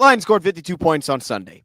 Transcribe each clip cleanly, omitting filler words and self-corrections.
Lions scored 52 points on Sunday,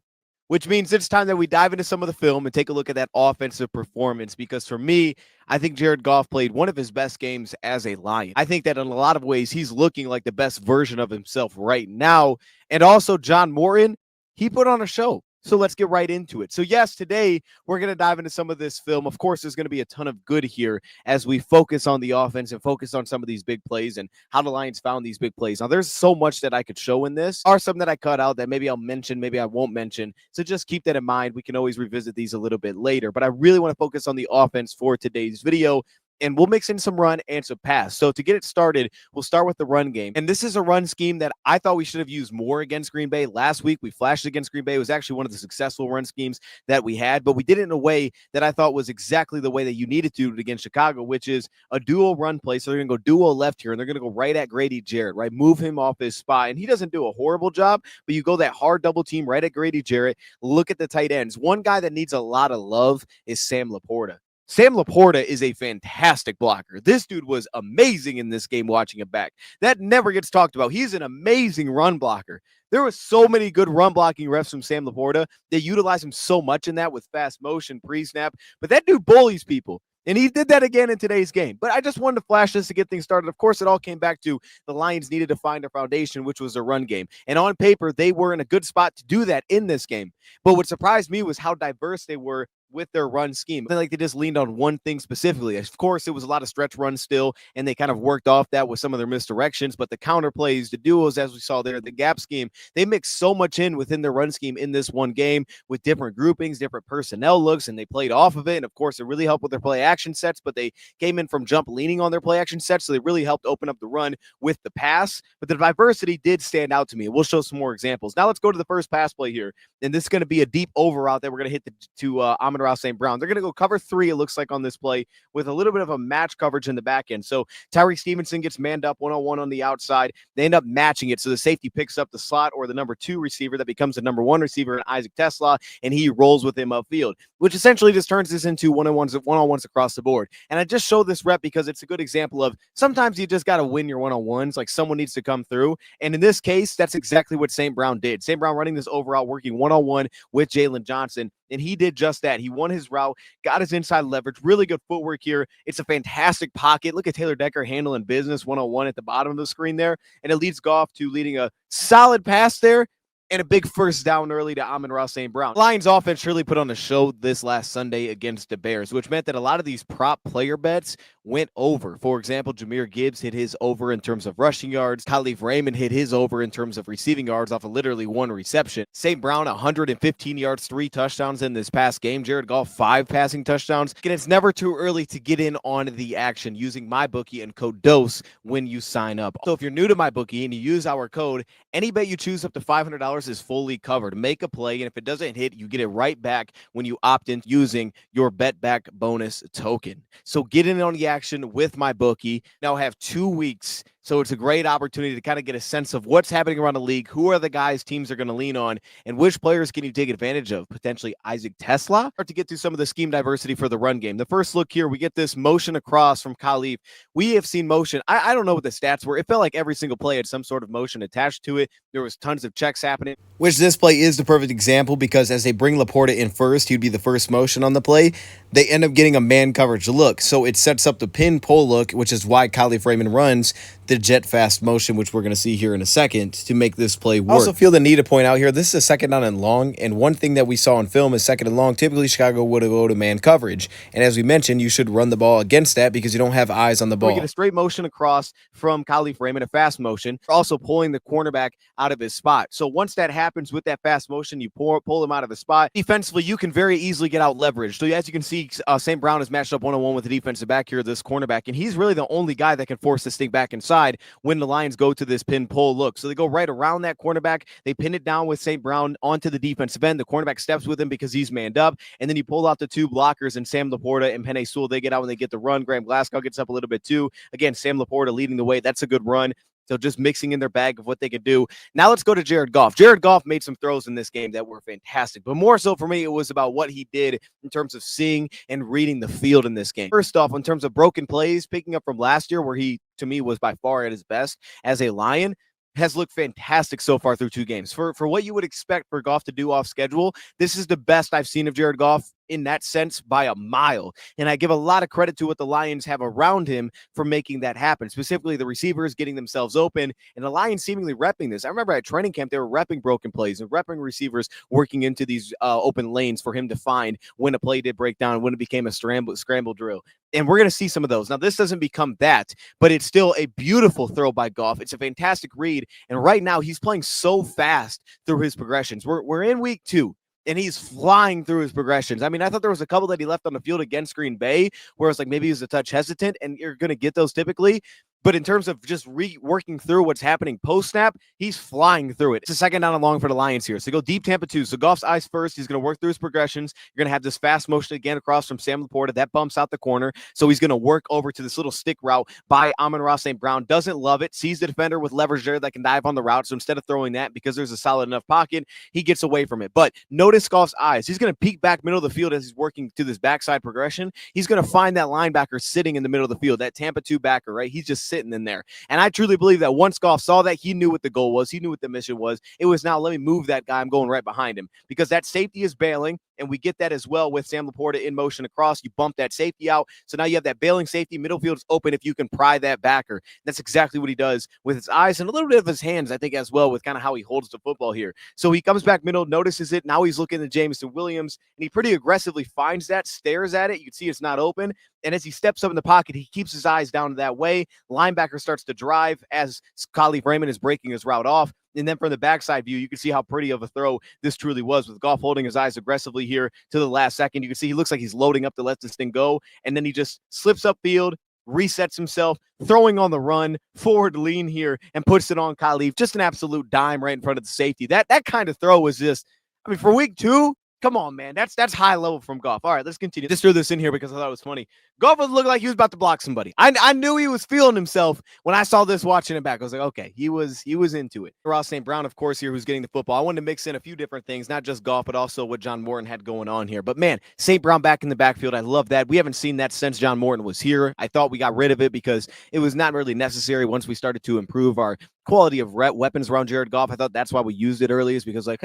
which means it's time that we dive into some of the film and take a look at that offensive performance. Because for me, I think Jared Goff played one of his best games as a Lion. I think that in a lot of ways, he's looking like the best version of himself right now. And also, John Morton, he put on a show. So let's get right into it. So, yes, today we're going to dive into some of this film. Of course, there's going to be a ton of good here as we focus on the offense and focus on some of these big plays and how the Lions found these big plays. Now, there's so much that I could show in this. There are some that I cut out that maybe I'll mention, maybe I won't mention. So just keep that in mind. We can always revisit these a little bit later. But I really want to focus on the offense for today's video. And we'll mix in some run and some pass. So to get it started, we'll start with the run game. And this is a run scheme that I thought we should have used more against Green Bay. Last week, we flashed against Green Bay. It was actually one of the successful run schemes that we had, but we did it in a way that I thought was exactly the way that you needed to do it against Chicago, which is a dual run play. So they're going to go dual left here, and they're going to go right at Grady Jarrett, right? Move him off his spot. And he doesn't do a horrible job, but you go that hard double team right at Grady Jarrett. Look at the tight ends. One guy that needs a lot of love is Sam Laporta. Sam Laporta is a fantastic blocker. This dude was amazing in this game watching him back. That never gets talked about. He's an amazing run blocker. There were so many good run blocking refs from Sam Laporta. They utilize him so much in that with fast motion, pre-snap. But that dude bullies people. And he did that again in today's game. But I just wanted to flash this to get things started. Of course, it all came back to the Lions needed to find a foundation, which was a run game. And on paper, they were in a good spot to do that in this game. But what surprised me was how diverse they were with their run scheme. They just leaned on one thing specifically. Of course, it was a lot of stretch runs still, and they kind of worked off that with some of their misdirections. But the counter plays, the duos, as we saw there, the gap scheme, they mixed so much in within their run scheme in this one game with different groupings, different personnel looks, and they played off of it. And of course, it really helped with their play action sets, but they came in from jump leaning on their play action sets, so they really helped open up the run with the pass. But the diversity did stand out to me. We'll show some more examples. Now let's go to the first pass play here. And this is going to be a deep over route that we're going to hit to Amon-Ra St. Brown. They're going to go cover 3, it looks like, on this play with a little bit of a match coverage in the back end. So Tyreek Stevenson gets manned up one-on-one on the outside. They end up matching it. So the safety picks up the slot or the number 2 receiver that becomes the number 1 receiver in Isaac Tesla, and he rolls with him upfield, which essentially just turns this into one-on-ones across the board. And I just showed this rep because it's a good example of sometimes you just got to win your one-on-ones. Like someone needs to come through. And in this case, that's exactly what St. Brown did. St. Brown running this over route, working one-on-one with Jalen Johnson. And he did just that. He won his route, got his inside leverage, really good footwork here. It's a fantastic pocket. Look at Taylor Decker handling business one-on-one at the bottom of the screen there. And it leads Goff to leading a solid pass there and a big first down early to Amon-Ra St. Brown. Lions offense really put on a show this last Sunday against the Bears, which meant that a lot of these prop player bets went over. For example, Jahmyr Gibbs hit his over in terms of rushing yards. Khalif Raymond hit his over in terms of receiving yards off of literally one reception. St. Brown, 115 yards, 3 touchdowns in this past game. Jared Goff, 5 passing touchdowns. Again, it's never too early to get in on the action using MyBookie and code DOSE when you sign up. So if you're new to MyBookie and you use our code, any bet you choose up to $500 is fully covered. Make a play, and if it doesn't hit, you get it right back when you opt in using your bet back bonus token. So get in on the action with MyBookie. Now have 2 weeks. So it's a great opportunity to kind of get a sense of what's happening around the league, who are the guys teams are going to lean on, and which players can you take advantage of, potentially Isaac Tesla, or to get to some of the scheme diversity for the run game. The first look here, we get this motion across from Khalif. We have seen motion. I don't know what the stats were. It felt like every single play had some sort of motion attached to it. There was tons of checks happening, which this play is the perfect example because as they bring Laporta in first, he'd be the first motion on the play. They end up getting a man coverage look. So it sets up the pin pull look, which is why Khalif Raymond runs the jet fast motion, which we're going to see here in a second, to make this play work. I also feel the need to point out here, this is a second down and long, and one thing that we saw in film is second and long, typically Chicago would go to man coverage. And as we mentioned, you should run the ball against that because you don't have eyes on the ball. We get a straight motion across from Khalif Raymond, a fast motion, also pulling the cornerback out of his spot. So once that happens with that fast motion, you pull him out of his spot. Defensively, you can very easily get out leveraged. So as you can see, St. Brown is matched up one-on-one with the defensive back here, this cornerback, and he's really the only guy that can force this thing back inside when the Lions go to this pin pull look. So they go right around that cornerback. They pin it down with St. Brown onto the defensive end. The cornerback steps with him because he's manned up. And then you pull out the 2 blockers, and Sam Laporta and Penei Sewell, they get out when they get the run. Graham Glasgow gets up a little bit too. Again, Sam Laporta leading the way. That's a good run. So just mixing in their bag of what they could do. Now let's go to Jared Goff. Jared Goff made some throws in this game that were fantastic. But more so for me, it was about what he did in terms of seeing and reading the field in this game. First off, in terms of broken plays, picking up from last year where he, to me, was by far at his best as a Lion, has looked fantastic so far through 2 games. For what you would expect for Goff to do off schedule, this is the best I've seen of Jared Goff in that sense by a mile. And I give a lot of credit to what the Lions have around him for making that happen, specifically the receivers getting themselves open and the Lions seemingly repping this. I remember at training camp, they were repping broken plays and repping receivers working into these open lanes for him to find when a play did break down, when it became a scramble drill. And we're going to see some of those. Now, this doesn't become that, but it's still a beautiful throw by Goff. It's a fantastic read. And right now, he's playing so fast through his progressions. We're in week 2. And he's flying through his progressions. I mean, I thought there was a couple that he left on the field against Green Bay where it's like maybe he was a touch hesitant, and you're going to get those typically. But in terms of just working through what's happening post-snap, he's flying through it. It's a second down and long for the Lions here. So go deep Tampa 2. So Goff's eyes first. He's going to work through his progressions. You're going to have this fast motion again across from Sam Laporta. That bumps out the corner. So he's going to work over to this little stick route by Amon-Ra St. Brown. Doesn't love it. Sees the defender with leverage there that can dive on the route. So instead of throwing that, because there's a solid enough pocket, he gets away from it. But notice Goff's eyes. He's going to peek back middle of the field as he's working to this backside progression. He's going to find that linebacker sitting in the middle of the field, that Tampa 2 backer, right? He's just sitting in there. And I truly believe that once Goff saw that, he knew what the goal was. He knew what the mission was. It was now, let me move that guy. I'm going right behind him, because that safety is bailing. And we get that as well with Sam Laporta in motion across. You bump that safety out. So now you have that bailing safety. Middle field is open if you can pry that backer. That's exactly what he does with his eyes and a little bit of his hands, I think, as well, with kind of how he holds the football here. So he comes back middle, notices it. Now he's looking at Jameson Williams, and he pretty aggressively finds that, stares at it. You can see it's not open. And as he steps up in the pocket, he keeps his eyes down that way. Linebacker starts to drive as Khalif Raymond is breaking his route off. And then from the backside view, you can see how pretty of a throw this truly was, with Goff holding his eyes aggressively here to the last second. You can see he looks like he's loading up to let this thing go. And then he just slips upfield, resets himself, throwing on the run, forward lean here, and puts it on Khalif. Just an absolute dime right in front of the safety. That kind of throw was just, I mean, for week 2, come on, man. That's high level from Goff. All right, let's continue. Just threw this in here because I thought it was funny. Goff was looking like he was about to block somebody. I knew he was feeling himself when I saw this watching it back. I was like, okay, he was into it. Ross St. Brown, of course, here, who's getting the football. I wanted to mix in a few different things, not just Goff, but also what John Morton had going on here. But man, St. Brown back in the backfield. I love that. We haven't seen that since John Morton was here. I thought we got rid of it because it was not really necessary once we started to improve our quality of weapons around Jared Goff. I thought that's why we used it early, is because we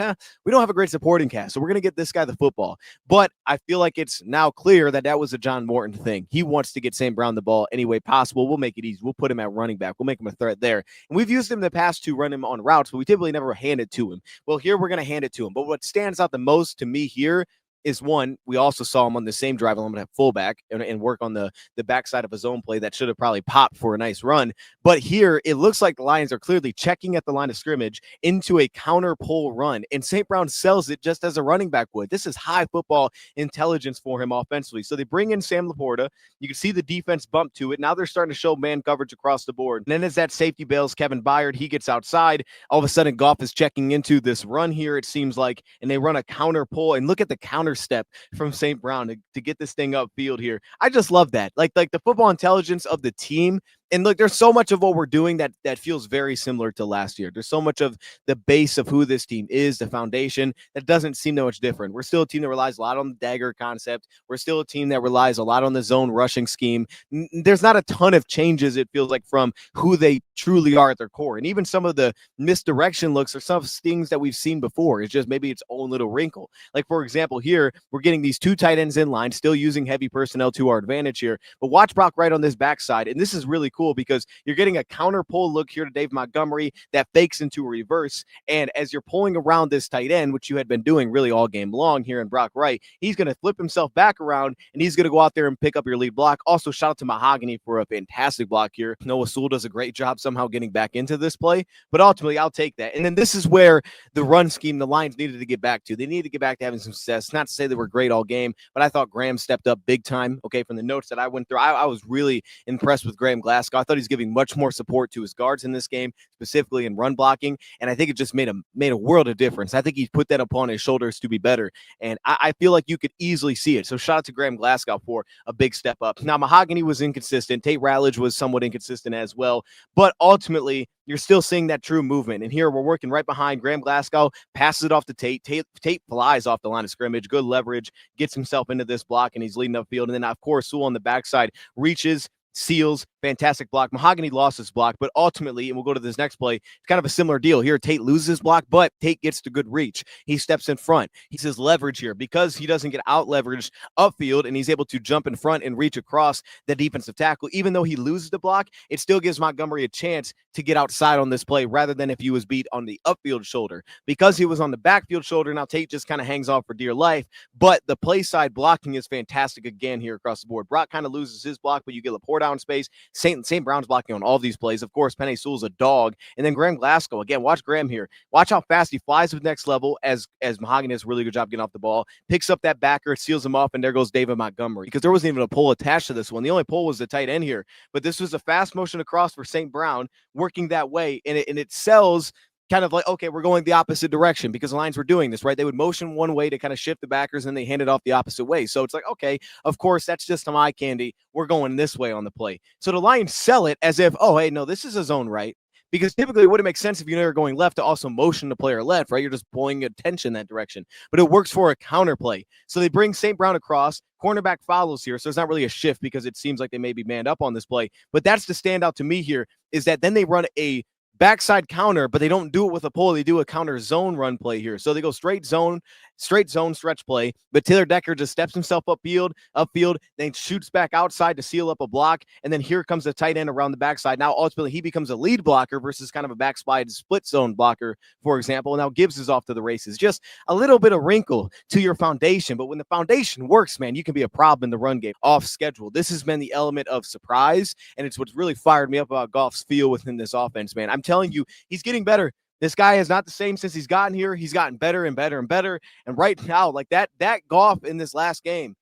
don't have a great supporting cast. So we're going to get this guy the football. But I feel like it's now clear that was a John Morton thing. He wants to get St. Brown the ball any way possible. We'll make it easy. We'll put him at running back. We'll make him a threat there. And we've used him in the past to run him on routes, but we typically never hand it to him. Well, here we're going to hand it to him. But what stands out the most to me here is, one, we also saw him on the same drive element at fullback and work on the backside of his own play that should have probably popped for a nice run. But here, it looks like the Lions are clearly checking at the line of scrimmage into a counter pull run, and St. Brown sells it just as a running back would. This is high football intelligence for him offensively. So they bring in Sam Laporta. You can see the defense bump to it. Now they're starting to show man coverage across the board. And then as that safety bails Kevin Byard, he gets outside. All of a sudden, Goff is checking into this run here, it seems like, and they run a counter pull. And look at the counter step from St. Brown to get this thing upfield here. I just love that. Like the football intelligence of the team. And look, there's so much of what we're doing that feels very similar to last year. There's so much of the base of who this team is, the foundation, that doesn't seem that much different. We're still a team that relies a lot on the dagger concept. We're still a team that relies a lot on the zone rushing scheme. There's not a ton of changes, it feels like, from who they truly are at their core. And even some of the misdirection looks are some things that we've seen before. It's just maybe its own little wrinkle. Like, for example, here, we're getting these 2 tight ends in line, still using heavy personnel to our advantage here. But watch Brock Wright on this backside. And this is really cool because you're getting a counter pull look here to Dave Montgomery that fakes into a reverse. And as you're pulling around this tight end, which you had been doing really all game long here in Brock Wright, he's going to flip himself back around and he's going to go out there and pick up your lead block. Also, shout out to Mahogany for a fantastic block here. Noah Sewell does a great job somehow getting back into this play, but ultimately I'll take that. And then this is where the run scheme the Lions needed to get back to. They needed to get back to having some success. Not to say they were great all game, but I thought Graham stepped up big time. Okay, from the notes that I went through, I was really impressed with Graham Glasgow. I thought he's giving much more support to his guards in this game, specifically in run blocking, and I think it just made a world of difference. I think he put that upon his shoulders to be better, and I feel like you could easily see it. So shout out to Graham Glasgow for a big step up. Now, Mahogany was inconsistent. Tate Rallage was somewhat inconsistent as well, but ultimately, you're still seeing that true movement. And here we're working right behind Graham Glasgow, passes it off to Tate. Tate flies off the line of scrimmage, good leverage, gets himself into this block, and he's leading upfield. And then, of course, Sewell on the backside reaches, seals, fantastic block. Mahogany lost his block, but ultimately, and we'll go to this next play, it's kind of a similar deal here. Tate loses his block, but Tate gets the good reach. He steps in front. He's his leverage here because he doesn't get out leveraged upfield and he's able to jump in front and reach across the defensive tackle. Even though he loses the block, it still gives Montgomery a chance to get outside on this play rather than if he was beat on the upfield shoulder. Because he was on the backfield shoulder, now Tate just kind of hangs off for dear life, but the play side blocking is fantastic again here across the board. Brock kind of loses his block, but you get Laporte out in space. St. Brown's blocking on all these plays. Of course, Penei Sewell's a dog. And then Graham Glasgow, again, watch Graham here. Watch how fast he flies to the next level as Mahogany does a really good job getting off the ball, picks up that backer, seals him off, and there goes David Montgomery. Because there wasn't even a pull attached to this one. The only pull was the tight end here. But this was a fast motion across for St. Brown, working that way, and it sells kind of like, okay, we're going the opposite direction because the Lions were doing this, right? They would motion one way to kind of shift the backers and they hand it off the opposite way. So it's like, okay, of course, that's just some eye candy. We're going this way on the play. So the Lions sell it as if, oh, hey, no, this is a zone right. Because typically it wouldn't make sense if you know you're going left to also motion the player left, right? You're just pulling attention that direction. But it works for a counter play. So they bring St. Brown across. Cornerback follows here. So it's not really a shift because it seems like they may be manned up on this play. But that's the standout to me here is that then they run a backside counter, but they don't do it with a pull. They do a counter zone run play here. So they go straight zone stretch play, but Taylor Decker just steps himself upfield, then shoots back outside to seal up a block, and then here comes the tight end around the backside. Now, ultimately, he becomes a lead blocker versus kind of a backslide split zone blocker, for example. Now, Gibbs is off to the races. Just a little bit of wrinkle to your foundation, but when the foundation works, man, you can be a problem in the run game off schedule. This has been the element of surprise, and it's what's really fired me up about Goff's feel within this offense, man. I'm telling you, he's getting better. This guy is not the same since he's gotten here. He's gotten better and better and better. And right now, like that Goff in this last game,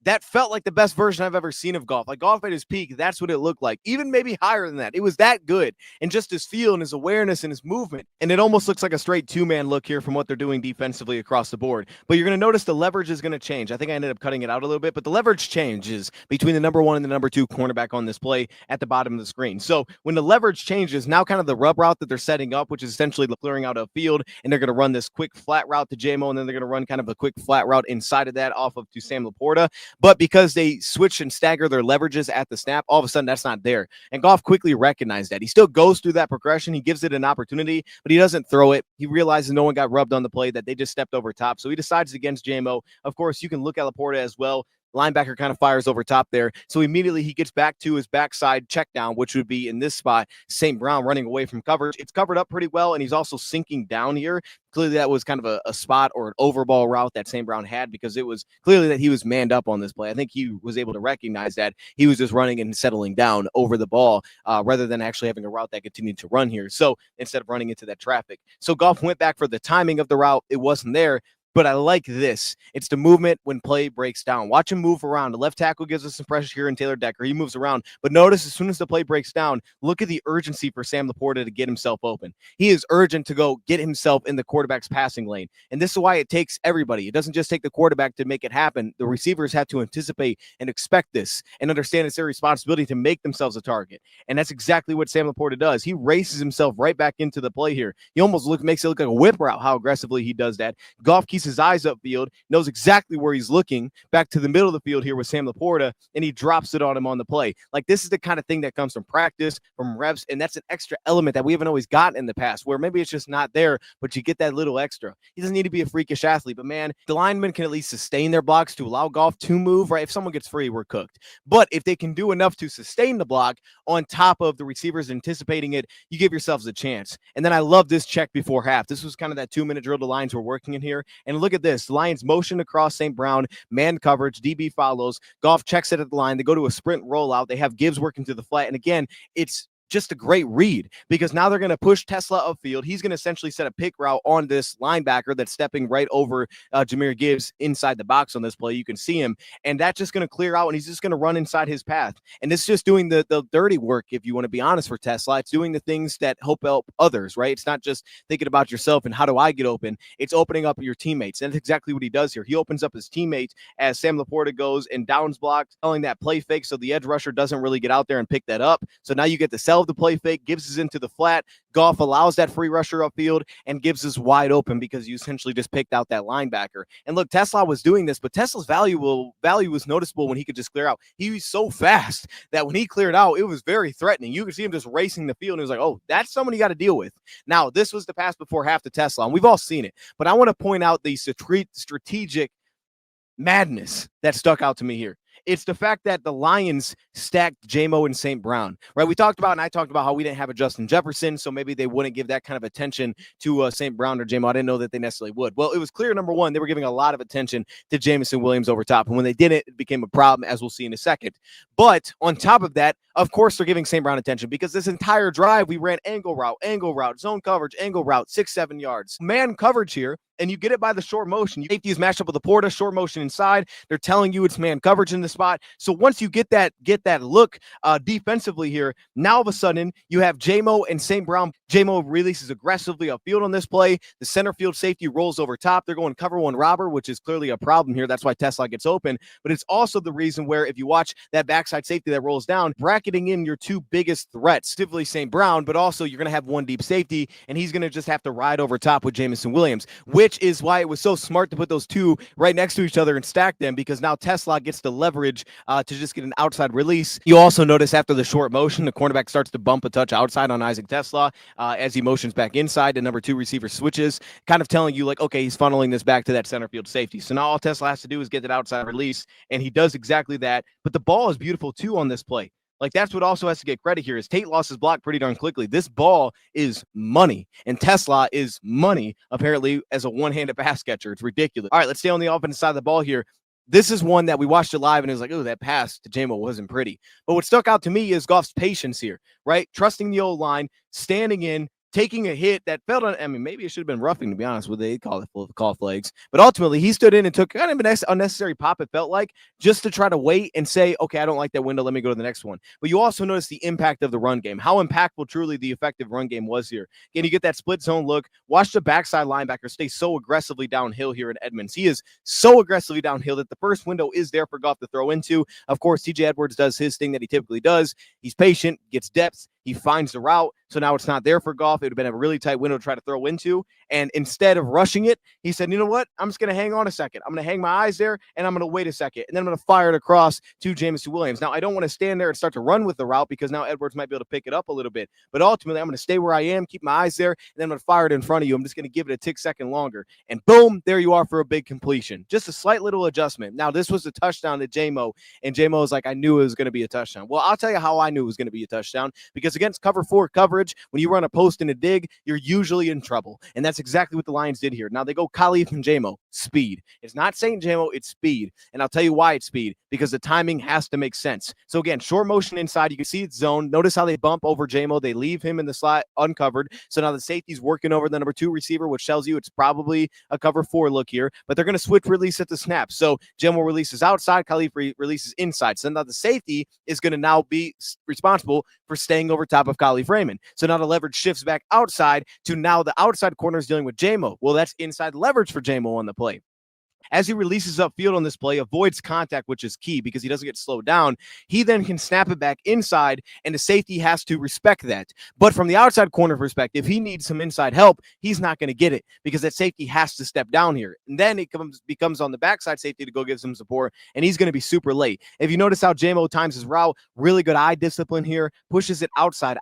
that felt like the best version I've ever seen of Goff. Like Goff at his peak, that's what it looked like. Even maybe higher than that. It was that good. And just his feel and his awareness and his movement. And it almost looks like a straight two-man look here from what they're doing defensively across the board. But you're going to notice the leverage is going to change. I think I ended up cutting it out a little bit, but the leverage changes between the number 1 and the number 2 cornerback on this play at the bottom of the screen. So when the leverage changes, now kind of the rub route that they're setting up, which is essentially clearing out a field, and they're going to run this quick flat route to JMO, and then they're going to run kind of a quick flat route inside of that off of to Sam Laporta. But because they switch and stagger their leverages at the snap, all of a sudden that's not there. And Goff quickly recognized that. He still goes through that progression. He gives it an opportunity, but he doesn't throw it. He realizes no one got rubbed on the play, that they just stepped over top. So he decides against JMO. Of course, you can look at Laporta as well. Linebacker kind of fires over top there. So immediately he gets back to his backside check down, which would be in this spot, St. Brown running away from coverage. It's covered up pretty well, and he's also sinking down here. Clearly that was kind of a spot or an overball route that St. Brown had because it was clearly that he was manned up on this play. I think he was able to recognize that he was just running and settling down over the ball rather than actually having a route that continued to run here. So instead of running into that traffic. So Goff went back for the timing of the route. It wasn't there. But I like this. It's the movement when play breaks down. Watch him move around. The left tackle gives us some pressure here in Taylor Decker. He moves around. But notice as soon as the play breaks down, look at the urgency for Sam Laporta to get himself open. He is urgent to go get himself in the quarterback's passing lane. And this is why it takes everybody. It doesn't just take the quarterback to make it happen. The receivers have to anticipate and expect this and understand it's their responsibility to make themselves a target. And that's exactly what Sam Laporta does. He races himself right back into the play here. He almost makes it look like a whip route, how aggressively he does that. Goff keeps his eyes upfield, knows exactly where he's looking, back to the middle of the field here with Sam Laporta, and he drops it on him on the play. Like, this is the kind of thing that comes from practice, from reps, and that's an extra element that we haven't always gotten in the past, where maybe it's just not there, but you get that little extra. He doesn't need to be a freakish athlete, but man, the linemen can at least sustain their blocks to allow Goff to move, right? If someone gets free, we're cooked. But if they can do enough to sustain the block on top of the receivers anticipating it, you give yourselves a chance. And then I love this check before half. This was kind of that 2-minute drill the Lions were working in here. And look at this. The Lions motion across St. Brown, man coverage, DB follows. Goff checks it at the line. They go to a sprint rollout. They have Gibbs working to the flat. And again, it's just a great read because now they're going to push Tesla upfield. He's going to essentially set a pick route on this linebacker that's stepping right over Jahmyr Gibbs inside the box on this play. You can see him, and that's just going to clear out, and he's just going to run inside his path. And it's just doing the dirty work, if you want to be honest, for Tesla. It's doing the things that help others, right? It's not just thinking about yourself and how do I get open. It's opening up your teammates, and that's exactly what he does here. He opens up his teammates as Sam Laporta goes and downs blocks, telling that play fake so the edge rusher doesn't really get out there and pick that up. So now you get the 12 to play fake, gives us into the flat. Goff allows that free rusher upfield and gives us wide open because you essentially just picked out that linebacker. And look, Tesla was doing this, but Tesla's value was noticeable when he could just clear out. He was so fast that when he cleared out, it was very threatening. You could see him just racing the field, and it was like, oh, that's someone you got to deal with. Now, this was the pass before half to Tesla, and we've all seen it. But I want to point out the strategic madness that stuck out to me here. It's the fact that the Lions stacked J-Mo and St. Brown, right? I talked about how we didn't have a Justin Jefferson, so maybe they wouldn't give that kind of attention to St. Brown or J-Mo. I didn't know that they necessarily would. Well, it was clear, number one, they were giving a lot of attention to Jameson Williams over top. And when they didn't, it became a problem, as we'll see in a second. But on top of that, of course, they're giving St. Brown attention because this entire drive, we ran angle route, zone coverage, angle route, 6-7 yards. Man coverage here. And you get it by the short motion. Safety is matched up with the Porta, short motion inside. They're telling you it's man coverage in the spot. So once you get that look defensively here, now all of a sudden you have J-Mo and St. Brown. J-Mo releases aggressively upfield on this play. The center field safety rolls over top. They're going cover one robber, which is clearly a problem here. That's why Tesla gets open. But it's also the reason where if you watch that backside safety that rolls down, bracketing in your two biggest threats, specifically St. Brown, but also you're going to have one deep safety, and he's going to just have to ride over top with Jameson Williams, which is why it was so smart to put those two right next to each other and stack them, because now Tesla gets the leverage to just get an outside release. You also notice after the short motion, the cornerback starts to bump a touch outside on Isaac Tesla as he motions back inside. The number two receiver switches, kind of telling you like, okay, he's funneling this back to that center field safety. So now all Tesla has to do is get that outside release, and he does exactly that. But the ball is beautiful too on this play. Like, that's what also has to get credit here is Tate lost his block pretty darn quickly. This ball is money, and Tesla is money, apparently, as a one-handed pass catcher. It's ridiculous. All right, let's stay on the offensive side of the ball here. This is one that we watched it live, and it was like, oh, that pass to J-Mo wasn't pretty. But what stuck out to me is Goff's patience here, right? Trusting the old line, standing in, taking a hit that felt on. I mean, maybe it should have been roughing, to be honest with they call flags. But ultimately, he stood in and took kind of an unnecessary pop, it felt like, just to try to wait and say, okay, I don't like that window. Let me go to the next one. But you also notice the impact of the run game, how impactful truly the effective run game was here. Again, you get that split zone look. Watch the backside linebacker stay so aggressively downhill here in Edmonds. He is so aggressively downhill that the first window is there for Goff to throw into. Of course, TJ Edwards does his thing that he typically does. He's patient, gets depth. He finds the route, so now it's not there for Goff. It would have been a really tight window to try to throw into, and instead of rushing it, he said, you know what? I'm just going to hang on a second. I'm going to hang my eyes there, and I'm going to wait a second, and then I'm going to fire it across to Jameson Williams. Now, I don't want to stand there and start to run with the route because now Edwards might be able to pick it up a little bit, but ultimately, I'm going to stay where I am, keep my eyes there, and then I'm going to fire it in front of you. I'm just going to give it a tick second longer, and boom, there you are for a big completion. Just a slight little adjustment. Now, this was a touchdown to J-Mo, and J-Mo was like, I knew it was going to be a touchdown. Well, I'll tell you how I knew it was going to be a touchdown, because against cover 4 coverage, when you run a post and a dig, you're usually in trouble. And that's exactly what the Lions did here. Now they go Khalif and J-Mo, speed. It's not St. J-Mo, it's speed. And I'll tell you why it's speed, because the timing has to make sense. So again, short motion inside, you can see it's zone. Notice how they bump over J-Mo. They leave him in the slot uncovered. So now the safety's working over the number 2 receiver, which tells you it's probably a cover 4 look here, but they're going to switch release at the snap. So J-Mo releases outside, Khalif releases inside. So now the safety is going to now be responsible for staying over top of Khalif Raymond. So now the leverage shifts back outside to now the outside corner is dealing with J-Mo. Well, that's inside leverage for J-Mo on the play. As he releases upfield on this play, avoids contact, which is key because he doesn't get slowed down. He then can snap it back inside, and the safety has to respect that. But from the outside corner perspective, he needs some inside help. He's not going to get it because that safety has to step down here. And then it becomes on the backside safety to go give some support, and he's going to be super late. If you notice how J-Mo times his route, really good eye discipline here, pushes it outside,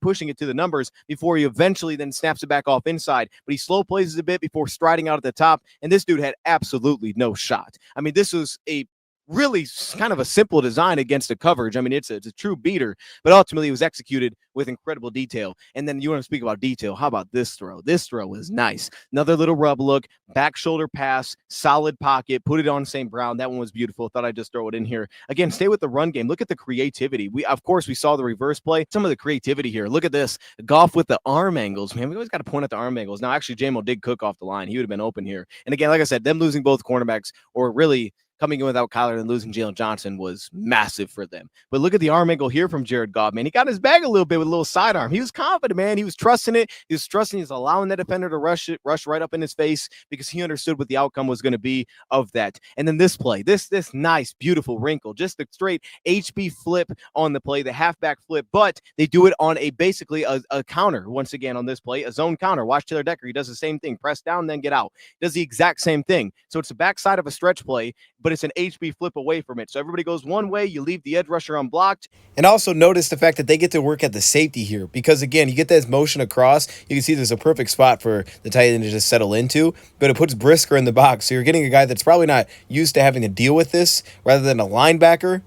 pushing it to the numbers before he eventually then snaps it back off inside. But he slow plays it a bit before striding out at the top, and this dude had absolutely no shot. I mean, this was a really kind of a simple design against the coverage. I mean, it's a true beater, but ultimately it was executed with incredible detail. And then you want to speak about detail. How about this throw? This throw was nice. Another little rub look, back shoulder pass, solid pocket, put it on St. Brown. That one was beautiful. Thought I'd just throw it in here. Again, stay with the run game. Look at the creativity. Of course, we saw the reverse play. Some of the creativity here. Look at this. Goff with the arm angles. Man, we always got to point at the arm angles. Now, actually, J-Mo did cook off the line. He would have been open here. And again, like I said, them losing both cornerbacks, or really coming in without Kyler and losing Jalen Johnson was massive for them. But look at the arm angle here from Jared Goff, man. He got his bag a little bit with a little sidearm. He was confident, man. He was trusting it. He was trusting. He's allowing the defender to rush right up in his face because he understood what the outcome was going to be of that. And then this play, this nice, beautiful wrinkle, just a straight HB flip on the play, the halfback flip, but they do it on basically a counter once again on this play, a zone counter. Watch Taylor Decker. He does the same thing. Press down, then get out. Does the exact same thing. So it's the backside of a stretch play, but it's an HB flip away from it. So everybody goes one way, you leave the edge rusher unblocked. And also notice the fact that they get to work at the safety here because, again, you get that motion across. You can see there's a perfect spot for the tight end to just settle into, but it puts Brisker in the box. So you're getting a guy that's probably not used to having to deal with this rather than a linebacker.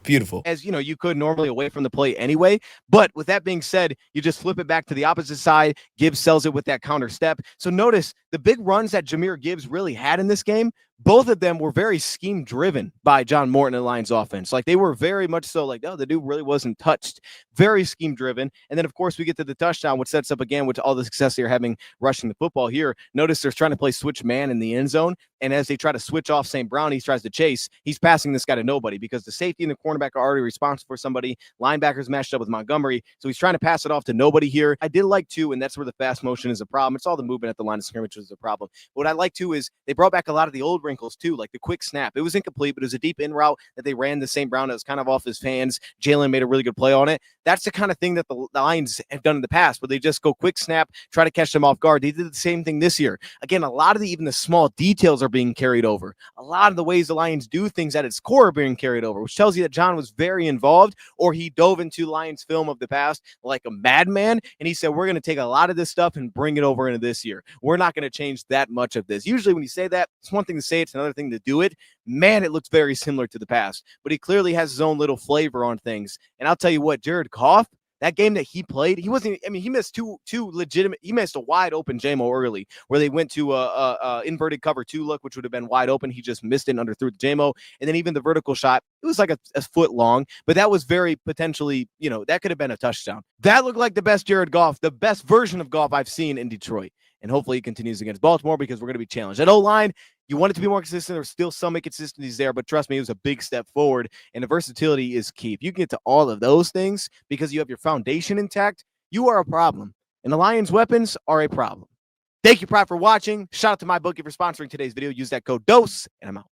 Beautiful. As you know, you could normally away from the play anyway. But with that being said, you just flip it back to the opposite side. Gibbs sells it with that counter step. So notice the big runs that Jahmyr Gibbs really had in this game, both of them were very scheme driven by John Morton and Lions offense. Like they were very much so like, oh, the dude really wasn't touched. Very scheme driven. And then, of course, we get to the touchdown, which sets up again with all the success they're having rushing the football here. Notice they're trying to play switch man in the end zone. And as they try to switch off St. Brown, he tries to chase. He's passing this guy to nobody because the safety and the cornerback are already responsible for somebody. Linebackers matched up with Montgomery. So he's trying to pass it off to nobody here. I did like too, and that's where the fast motion is a problem. It's all the movement at the line of scrimmage is a problem. But what I like too is they brought back a lot of the old wrinkles too, like the quick snap. It was incomplete, but it was a deep in route that they ran to St. Brown. It was kind of off his hands. Jalen made a really good play on it. That's the kind of thing that the Lions have done in the past, where they just go quick snap, try to catch them off guard. They did the same thing this year. Again, a lot of even the small details are being carried over. A lot of the ways the Lions do things at its core are being carried over, which tells you that John was very involved, or he dove into Lions film of the past like a madman, and he said, we're going to take a lot of this stuff and bring it over into this year. We're not going to change that much of this. Usually when you say that, it's one thing to say, it's another thing to do it. Man, it looks very similar to the past, but he clearly has his own little flavor on things. And I'll tell you what, Jared Goff, that game that he played, he wasn't, I mean, he missed two legitimate, he missed a wide open JMO early where they went to a inverted cover 2 look, which would have been wide open. He just missed it and underthrew the JMO. And then even the vertical shot, it was like a foot long, but that was very potentially, you know, that could have been a touchdown. That looked like the best Jared Goff, the best version of Goff I've seen in Detroit. And hopefully he continues against Baltimore because we're going to be challenged. At O-line, you want it to be more consistent. There's still some inconsistencies there, but trust me, it was a big step forward, and the versatility is key. If you can get to all of those things because you have your foundation intact, you are a problem, and the Lions' weapons are a problem. Thank you, Pride, for watching. Shout out to MyBookie for sponsoring today's video. Use that code DOSE, and I'm out.